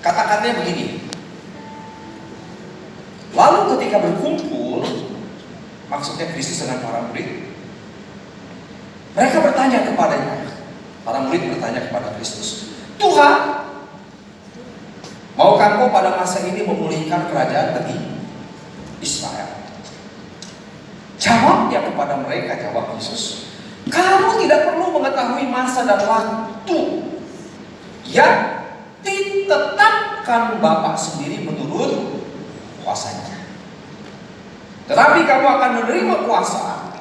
Kata-katanya begini. Lalu ketika berkumpul, maksudnya Kristus dengan para murid, mereka bertanya kepadanya. Para murid bertanya kepada Kristus, Tuhan, maukah Engkau pada masa ini memulihkan kerajaan bagi Israel? Jawabnya kepada mereka, jawab Yesus, kamu tidak perlu mengetahui masa dan waktu yang ditetapkan Bapa sendiri menurut kuasanya. Tetapi kamu akan menerima kuasa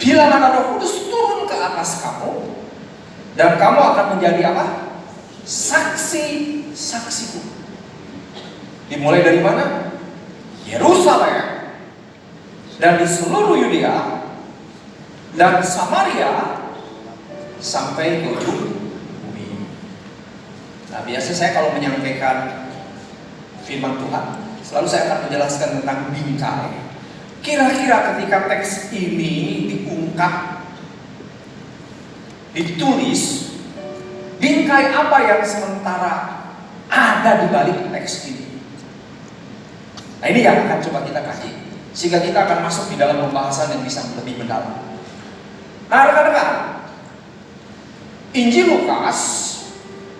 bila mana Roh Kudus turun ke atas kamu, dan kamu akan menjadi apa? Saksi-saksiku. Dimulai dari mana? Yerusalem, dan di seluruh Yudea dan Samaria sampai ke ujung bumi. Nah, biasanya saya kalau menyampaikan firman Tuhan, selalu saya akan menjelaskan tentang bingkai. Kira-kira ketika teks ini diungkap, ditulis, bingkai apa yang sementara ada di balik teks ini? Nah, ini yang akan coba kita kaji, sehingga kita akan masuk di dalam pembahasan yang bisa lebih mendalam. Nah, rekan-rekan, Injil Lukas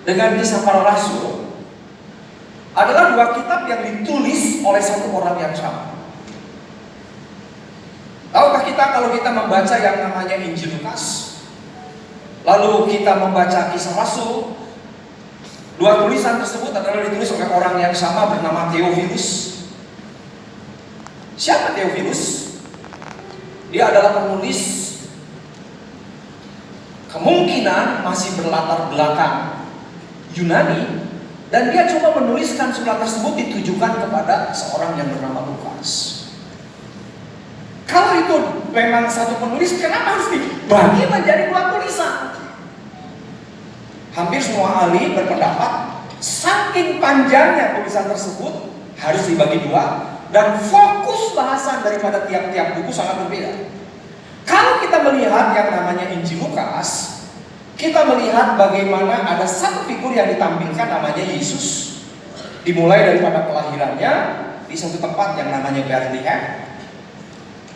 dengan kisah para rasul adalah dua kitab yang ditulis oleh satu orang yang sama. Tahukah kita kalau kita membaca yang namanya Injil Lukas, lalu kita membaca kisah rasul, dua tulisan tersebut adalah ditulis oleh orang yang sama bernama Theophilus. Siapa Theophilus? Dia adalah penulis, kemungkinan masih berlatar belakang Yunani, dan dia coba menuliskan surat tersebut ditujukan kepada seorang yang bernama Lukas. Kalau itu memang satu penulis, kenapa harus dibagi menjadi dua tulisan? Hampir semua ahli berpendapat saking panjangnya tulisan tersebut harus dibagi dua, dan fokus bahasan daripada tiap-tiap buku sangat berbeda. Kalau kita melihat yang namanya Injil Lukas, kita melihat bagaimana ada satu figur yang ditampilkan namanya Yesus. Dimulai daripada kelahirannya di satu tempat yang namanya Bethlehem.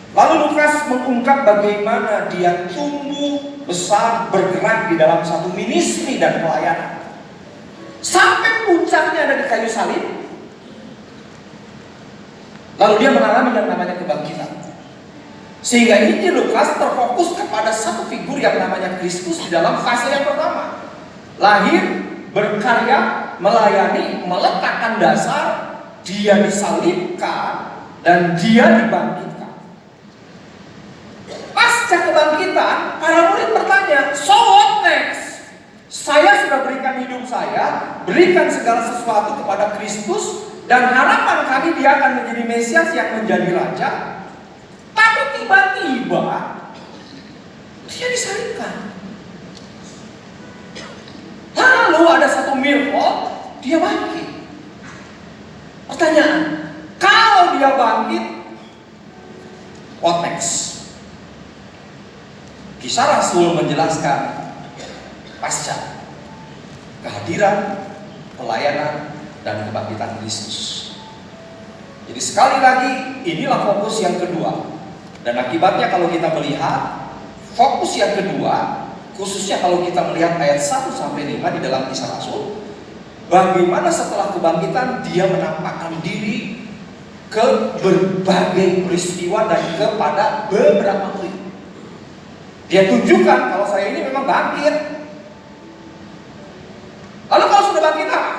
Lalu Lukas mengungkap bagaimana dia tumbuh besar bergerak di dalam satu ministry dan pelayanan. Sampai puncaknya ada di kayu salib. Lalu dia mengalami yang namanya kebangkitan. Sehingga Injil Lukas terfokus kepada satu figur yang namanya Kristus di dalam fase yang pertama. Lahir, berkarya, melayani, meletakkan dasar, dia disalibkan, dan dia dibangkitkan. Pasca kebangkitan, para murid bertanya, so what next? Saya sudah berikan hidup saya, berikan segala sesuatu kepada Kristus, dan harapan kami dia akan menjadi Mesias yang menjadi Raja. Tapi tiba-tiba dia disalibkan. Lalu ada satu miracle, dia bangkit. Pertanyaan, kalau dia bangkit, what next? Kisah Rasul menjelaskan pasca kehadiran, pelayanan, dan kebangkitan Kristus. Jadi sekali lagi, inilah fokus yang kedua. Dan akibatnya kalau kita melihat fokus yang kedua, khususnya kalau kita melihat ayat 1-5 di dalam Kisah Rasul, bagaimana setelah kebangkitan dia menampakkan diri ke berbagai peristiwa dan kepada beberapa murid. Dia tunjukkan kalau saya ini memang bangkit. Lalu kalau sudah bangkit apa?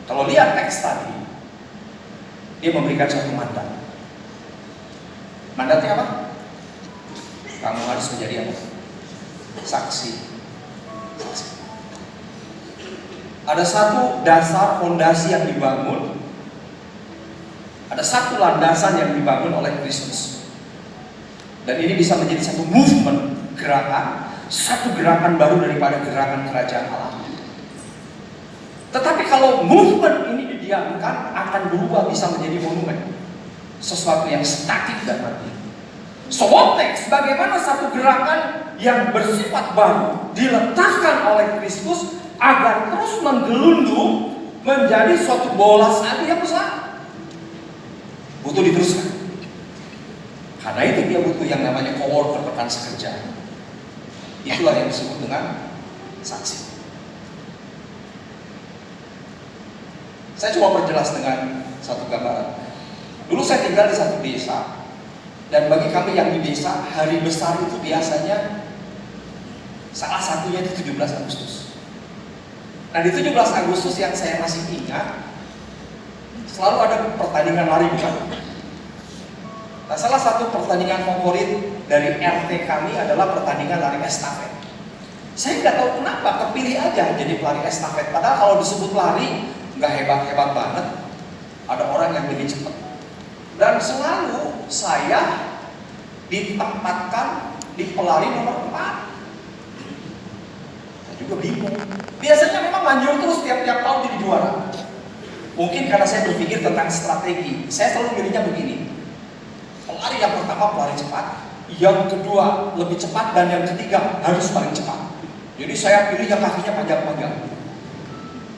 Kalau lihat teks tadi, dia memberikan satu mandat. Mandatnya apa? Kamu harus menjadi apa? Saksi. Ada satu dasar fondasi yang dibangun, ada satu landasan yang dibangun oleh Kristus. Dan ini bisa menjadi satu movement, gerakan, satu gerakan baru daripada gerakan kerajaan Allah. Tetapi kalau movement ini didiamkan, akan berubah bisa menjadi monumen, sesuatu yang statik dan mati. So what next? Bagaimana satu gerakan yang bersifat baru diletakkan oleh Kristus agar terus menggelundung menjadi suatu bola salju yang besar. Butuh diteruskan. Karena itu dia butuh yang namanya coworker, rekan sekerja. Itulah yang disebut dengan saksi. Saya coba perjelas dengan satu gambaran. Dulu saya tinggal di satu desa, dan bagi kami yang di desa, hari besar itu biasanya salah satunya itu 17 Agustus. Nah, di 17 Agustus yang saya masih ingat, selalu ada pertandingan lari, bukan? Nah, salah satu pertandingan favorit dari RT kami adalah pertandingan lari estafet. Saya nggak tahu kenapa, kepilih aja jadi pelari estafet. Padahal kalau disebut lari, nggak hebat-hebat banget. Ada orang yang lebih cepat. Dan selalu saya ditempatkan di pelari nomor 4. Saya juga bingung. Biasanya memang manjur terus tiap-tiap tahun jadi juara. Mungkin karena saya berpikir tentang strategi. Saya selalu milihnya begini. Pelari yang pertama pelari cepat, yang kedua lebih cepat, dan yang ketiga harus paling cepat. Jadi saya pilih yang kakinya panjang-panjang,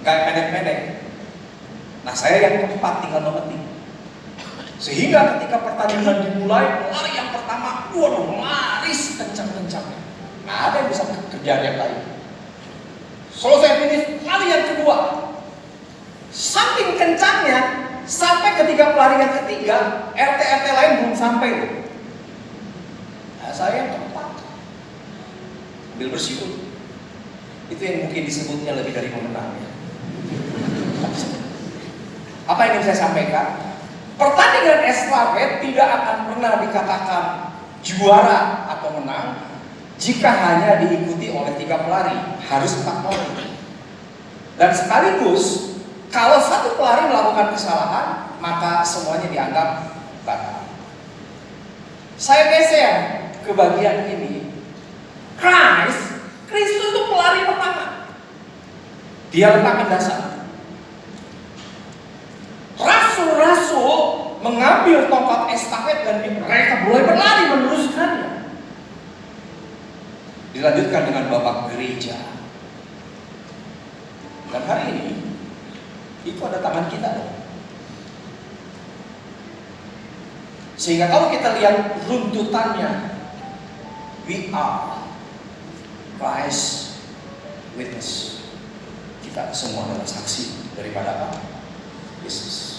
gak pendek-pendek. Nah, saya yang keempat tinggal memetik. Sehingga ketika pertandingan dimulai, pelari yang pertama, waduh, lari sekencang-kencangnya. Nggak ada yang bisa kerjaan yang lain. Kalau saya finish, lari yang kedua. Saking kencangnya, sampai ketika pelari yang ketiga, RT-RT lain belum sampai. Nah, saya yang keempat. Ambil bersyukur. Itu yang mungkin disebutnya lebih dari pemenang. Apa yang ingin saya sampaikan? Pertandingan estafet tidak akan pernah dikatakan juara atau menang jika hanya diikuti oleh 3 pelari, harus 4 pelari. Dan sekaligus, kalau satu pelari melakukan kesalahan, maka semuanya dianggap batal. Saya geser ke bagian ini. Kristus itu pelari pertama. Dia letakkan dasar. Rasul-rasul mengambil tongkat estafet dan mereka mulai berlari meneruskannya. Dilanjutkan dengan bapak gereja. Dan hari ini itu ada tangan kita dong. Sehingga kalau kita lihat runtutannya, we are Christ witness. Kita semua adalah saksi daripada apa? Yesus.